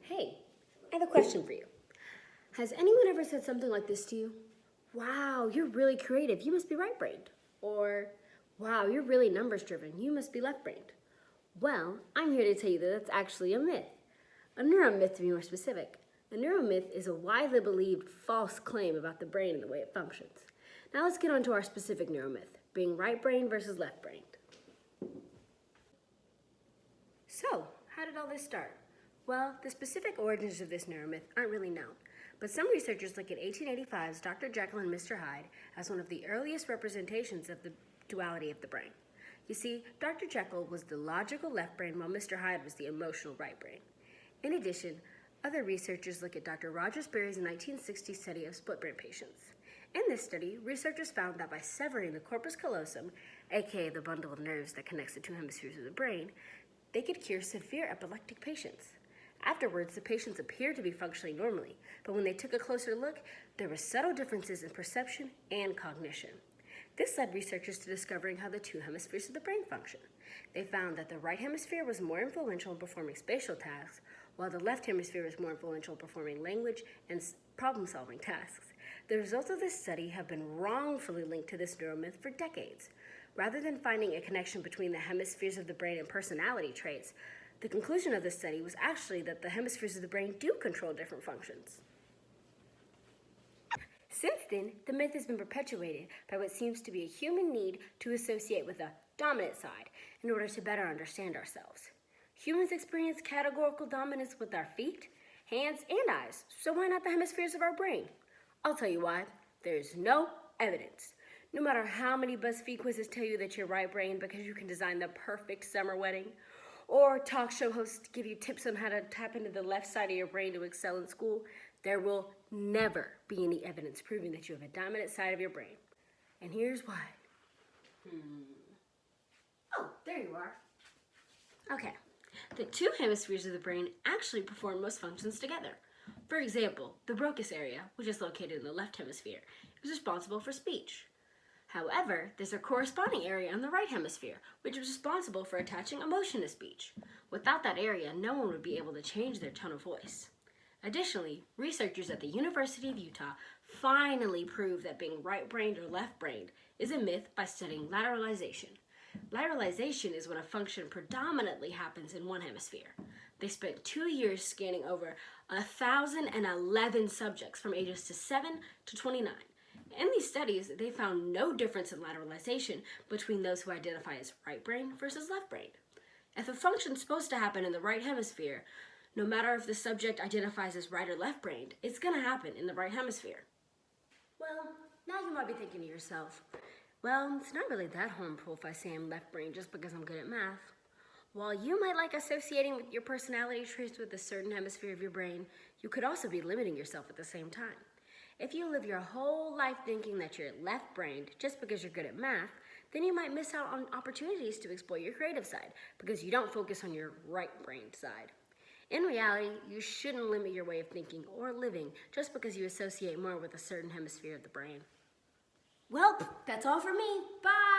Hey, I have a question for you. Has anyone ever said something like this to you? Wow, you're really creative. You must be right-brained. Or, wow, you're really numbers-driven. You must be left-brained. Well, I'm here to tell you that that's actually a myth. A neuromyth, to be more specific. A neuromyth is a widely believed false claim about the brain and the way it functions. Now let's get on to our specific neuromyth, being right-brained versus left-brained. So, how did all this start? Well, the specific origins of this neuromyth aren't really known, but some researchers look at 1885's Dr. Jekyll and Mr. Hyde as one of the earliest representations of the duality of the brain. You see, Dr. Jekyll was the logical left brain while Mr. Hyde was the emotional right brain. In addition, other researchers look at Dr. Roger Sperry's 1960 study of split brain patients. In this study, researchers found that by severing the corpus callosum, aka the bundle of nerves that connects the two hemispheres of the brain, they could cure severe epileptic patients. Afterwards, the patients appeared to be functioning normally, but when they took a closer look, there were subtle differences in perception and cognition. This led researchers to discovering how the two hemispheres of the brain function. They found that the right hemisphere was more influential in performing spatial tasks, while the left hemisphere was more influential in performing language and problem-solving tasks. The results of this study have been wrongfully linked to this neuromyth for decades. Rather than finding a connection between the hemispheres of the brain and personality traits, the conclusion of this study was actually that the hemispheres of the brain do control different functions. Since then, the myth has been perpetuated by what seems to be a human need to associate with a dominant side in order to better understand ourselves. Humans experience categorical dominance with our feet, hands, and eyes, so why not the hemispheres of our brain? I'll tell you why. There's no evidence. No matter how many BuzzFeed quizzes tell you that you're right-brained because you can design the perfect summer wedding, or talk show hosts give you tips on how to tap into the left side of your brain to excel in school, there will never be any evidence proving that you have a dominant side of your brain. And here's why. Oh, there you are. Okay, the two hemispheres of the brain actually perform most functions together. For example, the Broca's area, which is located in the left hemisphere, is responsible for speech. However, there's a corresponding area in the right hemisphere, which is responsible for attaching emotion to speech. Without that area, no one would be able to change their tone of voice. Additionally, researchers at the University of Utah finally proved that being right-brained or left-brained is a myth by studying lateralization. Lateralization is when a function predominantly happens in one hemisphere. They spent 2 years scanning over 1,011 subjects from ages 7 to 29. In these studies, they found no difference in lateralization between those who identify as right-brained versus left-brained. If a function is supposed to happen in the right hemisphere, no matter if the subject identifies as right or left-brained, it's going to happen in the right hemisphere. Well, now you might be thinking to yourself, well, it's not really that harmful if I say I'm left-brained just because I'm good at math. While you might like associating with your personality traits with a certain hemisphere of your brain, you could also be limiting yourself at the same time. If you live your whole life thinking that you're left-brained just because you're good at math, then you might miss out on opportunities to exploit your creative side because you don't focus on your right-brained side. In reality, you shouldn't limit your way of thinking or living just because you associate more with a certain hemisphere of the brain. Well, that's all for me. Bye!